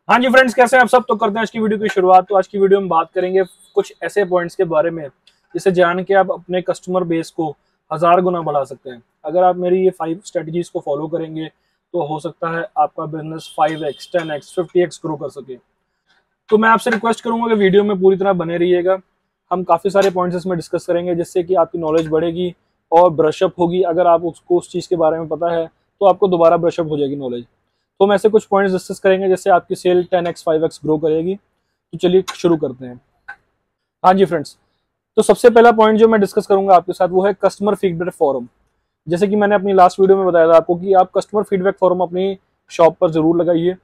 हाँ जी फ्रेंड्स, कैसे हैं आप सब। तो करते हैं आज की वीडियो की शुरुआत। तो आज की वीडियो में बात करेंगे कुछ ऐसे पॉइंट्स के बारे में जिसे जान के आप अपने कस्टमर बेस को 1000 गुना बढ़ा सकते हैं। अगर आप मेरी ये 5 स्ट्रेटजीज को फॉलो करेंगे तो हो सकता है आपका business 5x 10x 50x grow कर सके। तो मैं आपसे रिक्वेस्ट करूंगा कि वीडियो में पूरी तरह बने रहिएगा। हम काफ़ी सारे पॉइंट्स इसमें डिस्कस करेंगे जिससे कि आपकी नॉलेज बढ़ेगी और ब्रशअप होगी। अगर आप उसको उस चीज़ के बारे में पता है तो आपको दोबारा ब्रशअप हो जाएगी नॉलेज। तो हम ऐसे कुछ पॉइंट्स डिस्कस करेंगे जिससे आपकी सेल 10x 5x ग्रो करेगी। तो चलिए शुरू करते हैं। हाँ जी फ्रेंड्स, तो सबसे पहला पॉइंट जो मैं डिस्कस करूंगा आपके साथ वो है कस्टमर फीडबैक फॉरम। जैसे कि मैंने अपनी लास्ट वीडियो में बताया था आपको कि आप कस्टमर फीडबैक फॉरम अपनी शॉप पर जरूर लगाइए।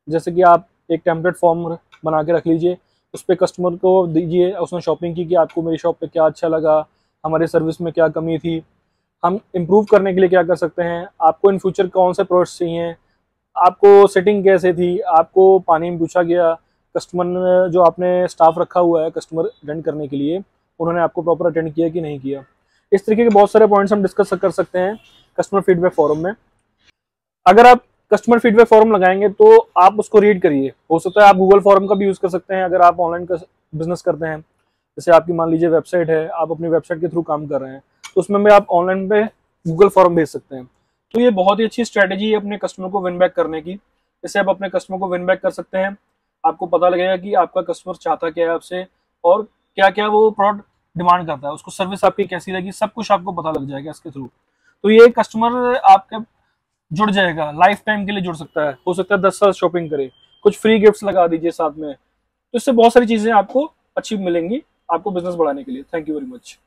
जैसे कि आप एक टेम्पलेट फॉर्म बना के रख लीजिए, उस पर कस्टमर को दीजिए उसने शॉपिंग की कि आपको मेरी शॉप पे क्या अच्छा लगा, हमारे सर्विस में क्या कमी थी, हम इम्प्रूव करने के लिए क्या कर सकते हैं, आपको इन फ्यूचर कौन से प्रोडक्ट्स चाहिए, आपको सेटिंग कैसे थी, आपको पानी में पूछा गया, कस्टमर ने जो आपने स्टाफ रखा हुआ है कस्टमर अटेंड करने के लिए उन्होंने आपको प्रॉपर अटेंड किया कि नहीं किया। इस तरीके के बहुत सारे पॉइंट्स हम डिस्कस कर सकते हैं कस्टमर फीडबैक फॉरम में। अगर आप कस्टमर फीडबैक फॉरम लगाएंगे तो आप उसको रीड करिए। हो सकता है आप गूगल फॉरम का भी यूज़ कर सकते हैं अगर आप ऑनलाइन बिजनेस करते हैं। जैसे आपकी मान लीजिए वेबसाइट है, आप अपनी वेबसाइट के थ्रू काम कर रहे हैं तो उसमें भी आप ऑनलाइन पे गूगल फॉरम भेज सकते हैं। तो ये बहुत ही अच्छी स्ट्रैटेजी है अपने कस्टमर को विन बैक करने की। इससे आप अपने कस्टमर को विन बैक कर सकते हैं। आपको पता लगेगा कि आपका कस्टमर चाहता क्या है आपसे और क्या क्या वो प्रोडक्ट डिमांड करता है, उसको सर्विस आपकी कैसी लगी, सब कुछ आपको पता लग जाएगा इसके थ्रू। तो ये कस्टमर आपके जुड़ जाएगा, लाइफ टाइम के लिए जुड़ सकता है। हो सकता है 10 साल शॉपिंग करे, कुछ फ्री गिफ्ट्स लगा दीजिए साथ में। तो इससे बहुत सारी चीजें आपको अच्छी मिलेंगी आपको बिजनेस बढ़ाने के लिए। Thank you very much.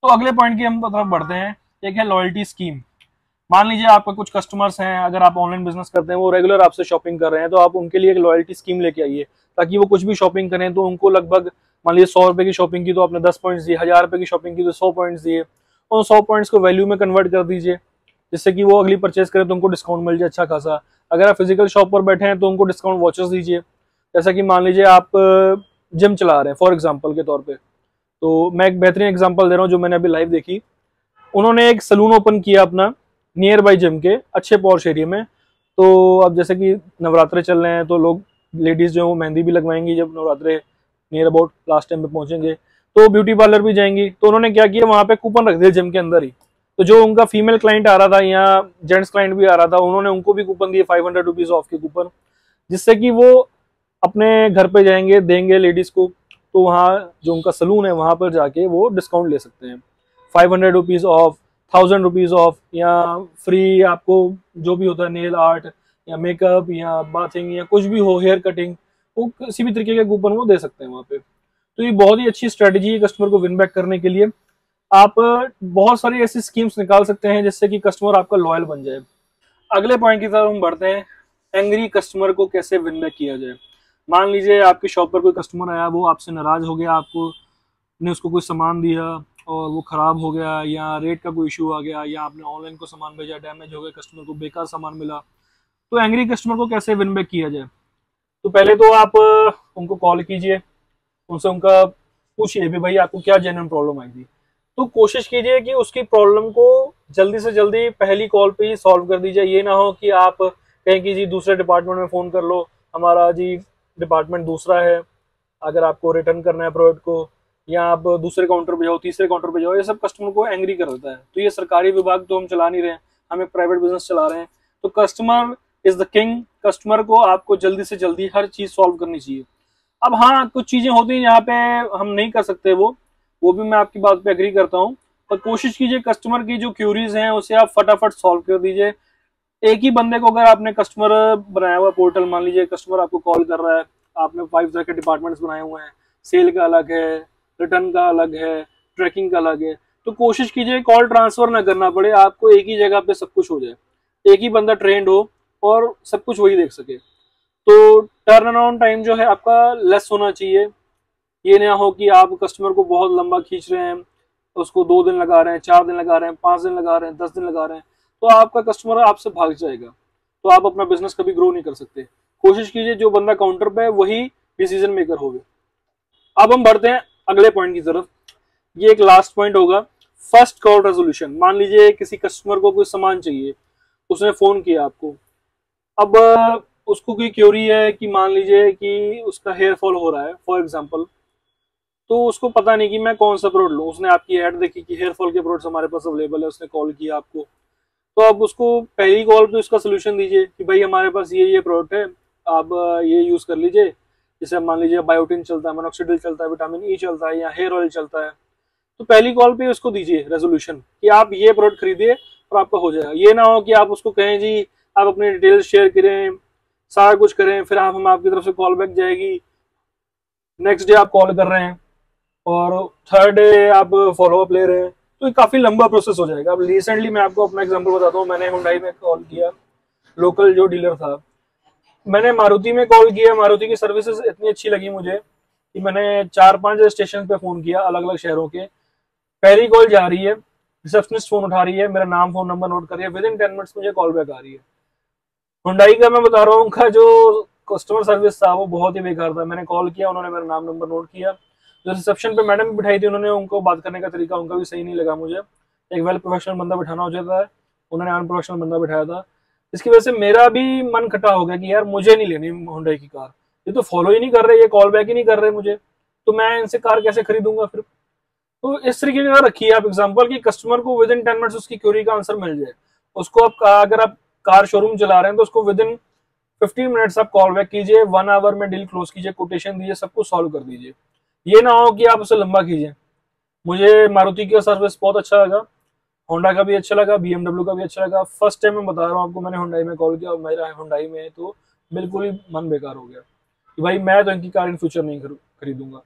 तो अगले पॉइंट की हम तरफ बढ़ते हैं। एक है लॉयल्टी स्कीम। मान लीजिए आपका कुछ कस्टमर्स हैं, अगर आप ऑनलाइन बिजनेस करते हैं वो रेगुलर आपसे शॉपिंग कर रहे हैं तो आप उनके लिए एक लॉयल्टी स्कीम लेके आइए ताकि वो कुछ भी शॉपिंग करें तो उनको लगभग मान लीजिए 100 रुपए की शॉपिंग की तो आपने 10 पॉइंट्स दिए, 1000 रुपए की शॉपिंग की तो 100 पॉइंट्स दिए। और 100 पॉइंट्स को वैल्यू में कन्वर्ट कर दीजिए जिससे कि वो अगली परचेज करें तो उनको डिस्काउंट मिल जाए अच्छा खासा। अगर आप फिजिकल शॉप पर बैठे हैं तो उनको डिस्काउंट वॉचर्स दीजिए। जैसा कि मान लीजिए आप जिम चला रहे हैं फॉर एग्जाम्पल के तौर पर, तो मैं एक बेहतरीन एग्जाम्पल दे रहा हूँ जो मैंने अभी लाइव देखी। उन्होंने एक सलून ओपन किया अपना नियर बाई जिम के अच्छे पॉश एरिया में। तो अब जैसे कि नवरात्रे चल रहे हैं तो लोग लेडीज जो है वो मेहंदी भी लगवाएंगी जब नवरात्रे नियर अबाउट लास्ट टाइम पे पहुंचेंगे, तो ब्यूटी पार्लर भी जाएंगी। तो उन्होंने क्या किया, वहां पे कूपन रख दिया जिम के अंदर ही। तो जो उनका फीमेल क्लाइंट आ रहा था या जेंट्स क्लाइंट भी आ रहा था उन्होंने उनको भी कूपन दिए 500 रुपीज ऑफ के कूपन, जिससे कि वो अपने घर पे जाएंगे देंगे लेडीज को। तो वहाँ जो उनका सलून है वहां पर जाके वो डिस्काउंट ले सकते हैं, 500 रुपीज ऑफ, 1000 रुपीज ऑफ, या फ्री आपको जो भी होता है नेल आर्ट या मेकअप या बाथिंग या कुछ भी हो, हेयर कटिंग, वो किसी भी तरीके के कूपन वो दे सकते हैं वहाँ पे। तो ये बहुत ही अच्छी स्ट्रेटेजी है कस्टमर को विन बैक करने के लिए। आप बहुत सारी ऐसी स्कीम्स निकाल सकते हैं जिससे कि कस्टमर आपका लॉयल बन जाए। अगले पॉइंट की तरफ हम बढ़ते हैं, एंग्री कस्टमर को कैसे विन बैक किया जाए। मान लीजिए आपकी शॉप पर कोई कस्टमर आया, वो आपसे नाराज हो गया, आपको ने उसको कोई सामान दिया और वो ख़राब हो गया या रेट का कोई इशू आ गया या आपने ऑनलाइन को सामान भेजा डैमेज हो गया, कस्टमर को बेकार सामान मिला। तो एंग्री कस्टमर को कैसे विन बैक किया जाए। तो पहले तो आप उनको कॉल कीजिए, उनसे उनका पूछिए भी भाई आपको क्या जेन्युइन प्रॉब्लम आई थी। तो कोशिश कीजिए कि उसकी प्रॉब्लम को जल्दी से जल्दी पहली कॉल पे ही सॉल्व कर दीजिए। ये ना हो कि आप कहें कि जी दूसरे डिपार्टमेंट में फ़ोन कर लो, हमारा जी डिपार्टमेंट दूसरा है, अगर आपको रिटर्न करना है प्रोडक्ट को, या आप दूसरे काउंटर पे जाओ, तीसरे काउंटर पे जाओ। ये सब कस्टमर को एंग्री कर देता है। तो ये सरकारी विभाग तो हम चला नहीं रहे हैं, हम एक प्राइवेट बिजनेस चला रहे हैं। तो customer is the king. Customer को आपको जल्दी से जल्दी हर चीज सॉल्व करनी चाहिए। अब हाँ, कुछ चीजें होती हैं यहाँ पे हम नहीं कर सकते, वो भी मैं आपकी बात पे एग्री करता हूँ। पर कोशिश कीजिए कस्टमर की जो क्यूरीज हैं उसे आप फटाफट सॉल्व कर दीजिए। एक ही बंदे को अगर आपने कस्टमर बनाया हुआ पोर्टल, मान लीजिए कस्टमर आपको कॉल कर रहा है, आपने 5 तरह के डिपार्टमेंट्स बनाए हुए हैं, सेल का अलग है, रिटर्न का अलग है, ट्रैकिंग का अलग है। तो कोशिश कीजिए कॉल ट्रांसफर ना करना पड़े, आपको एक ही जगह पे सब कुछ हो जाए, एक ही बंदा ट्रेंड हो और सब कुछ वही देख सके। तो टर्न अराउंड टाइम जो है आपका लेस होना चाहिए। ये ना हो कि आप कस्टमर को बहुत लंबा खींच रहे हैं, उसको 2 दिन लगा रहे हैं, 4 दिन लगा रहे हैं, 5 दिन लगा रहे हैं, 10 दिन लगा रहे हैं, तो आपका कस्टमर आपसे भाग जाएगा। तो आप अपना बिजनेस कभी ग्रो नहीं कर सकते। कोशिश कीजिए जो बंदा काउंटर पे है वही डिसीजन मेकर होगा। अब हम बढ़ते हैं अगले पॉइंट की तरफ। ये एक लास्ट पॉइंट होगा, फर्स्ट कॉल रेजोल्यूशन। मान लीजिए किसी कस्टमर को कोई सामान चाहिए, उसने फोन किया आपको। अब उसको कोई क्यूरी है कि मान लीजिए कि उसका हेयर फॉल हो रहा है फॉर एग्जांपल, तो उसको पता नहीं कि मैं कौन सा प्रोडक्ट लूँ। उसने आपकी ऐड देखी कि हेयर फॉल के प्रोडक्ट्स हमारे पास अवेलेबल है, उसने कॉल किया आपको, तो आप उसको पहली कॉल पे उसका सोल्यूशन दीजिए कि भाई हमारे पास ये प्रोडक्ट है, आप ये यूज कर लीजिए। जैसे मान लीजिए बायोटिन चलता है, मोनोक्सिडिल चलता है, विटामिन ई चलता है, या हेयर ऑयल चलता है, तो पहली कॉल पे उसको दीजिए रेजोल्यूशन कि आप ये प्रोडक्ट खरीदिए और आपका हो जाएगा। ये ना हो कि आप उसको कहें जी आप अपनी डिटेल्स शेयर करें, सारा कुछ करें, फिर आप हम आपकी तरफ से कॉल बैक जाएगी, नेक्स्ट डे आप कॉल कर रहे हैं और थर्ड डे आप फॉलो अप ले रहे हैं, तो ये काफी लंबा प्रोसेस हो जाएगा। अब रिसेंटली मैं आपको अपना एग्जांपल बताता हूँ, मैंने हुंडई में कॉल किया, लोकल जो डीलर था, मैंने मारुति में कॉल किया, मारुति की सर्विसेज इतनी अच्छी लगी मुझे कि मैंने 4-5 स्टेशन पे फोन किया अलग अलग शहरों के। पहली कॉल जा रही है, रिसेप्शनिस्ट फोन उठा रही है, मेरा नाम फोन नंबर नोट कर रही है, विद इन 10 मिनट्स मुझे कॉल बैक आ रही है। हुंडई का मैं बता रहा हूँ, उनका जो कस्टमर सर्विस था वो बहुत ही बेकार था। मैंने कॉल किया, उन्होंने मेरा नाम नंबर नोट किया, जो रिसेप्शन पे मैडम बिठाई थी उन्होंने, उनको बात करने का तरीका उनका भी सही नहीं लगा मुझे। एक वेल प्रोफेशनल बंदा बिठाना हो जाता है, उन्होंने अनप्रोफेशनल बंदा बिठाया था। इसकी वजह से मेरा भी मन खटा हो गया कि यार मुझे नहीं लेनी हुंडई की कार, ये तो फॉलो ही नहीं कर रहे, ये कॉल बैक ही नहीं कर रहे मुझे, तो मैं इनसे कार कैसे खरीदूंगा फिर। तो इस तरीके का रखिए आप एग्जांपल कि कस्टमर को विद इन 10 मिनट्स उसकी क्वेरी का आंसर मिल जाए। उसको आप अगर आप कार शोरूम चला रहे हैं तो उसको विद इन 15 मिनट्स आप कॉल बैक कीजिए, 1 आवर में डील क्लोज कीजिए, कोटेशन दीजिए, सब कुछ सॉल्व कर दीजिए। ये ना हो कि आप उसे लंबा कीजिए। मुझे मारुति का सर्विस बहुत अच्छा लगा, होंडा का भी अच्छा लगा, बीएमडब्ल्यू का भी अच्छा लगा। फर्स्ट टाइम मैं बता रहा हूँ आपको, मैंने हुंडई में कॉल किया और मेरा हुंडई में तो बिल्कुल ही मन बेकार हो गया कि भाई मैं तो इनकी कार इन फ्यूचर नहीं खरीदूंगा।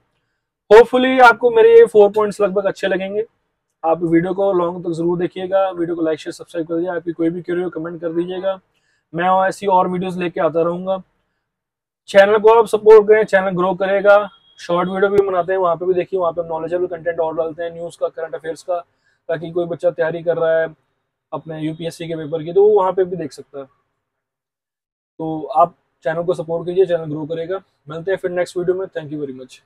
होपफुली आपको मेरे ये 4 पॉइंट्स लगभग अच्छे लगेंगे। आप वीडियो को लॉन्ग तक जरूर देखिएगा, वीडियो को लाइक शेयर सब्सक्राइब कर दीजिए, आपकी कोई भी क्वेरी हो कमेंट कर दीजिएगा, मैं ऐसी और वीडियोस लेके आता रहूंगा। चैनल को आप सपोर्ट करें, चैनल ग्रो करेगा। शॉर्ट वीडियो भी बनाते हैं, वहाँ पे भी देखिए, वहाँ पे हम नॉलेजेबल कंटेंट और डालते हैं, न्यूज़ का, करंट अफेयर्स का, ताकि कोई बच्चा तैयारी कर रहा है अपने यूपीएससी के पेपर की तो वो वहाँ पे भी देख सकता है। तो आप चैनल को सपोर्ट कीजिए, चैनल ग्रो करेगा। मिलते हैं फिर नेक्स्ट वीडियो में। Thank you very much.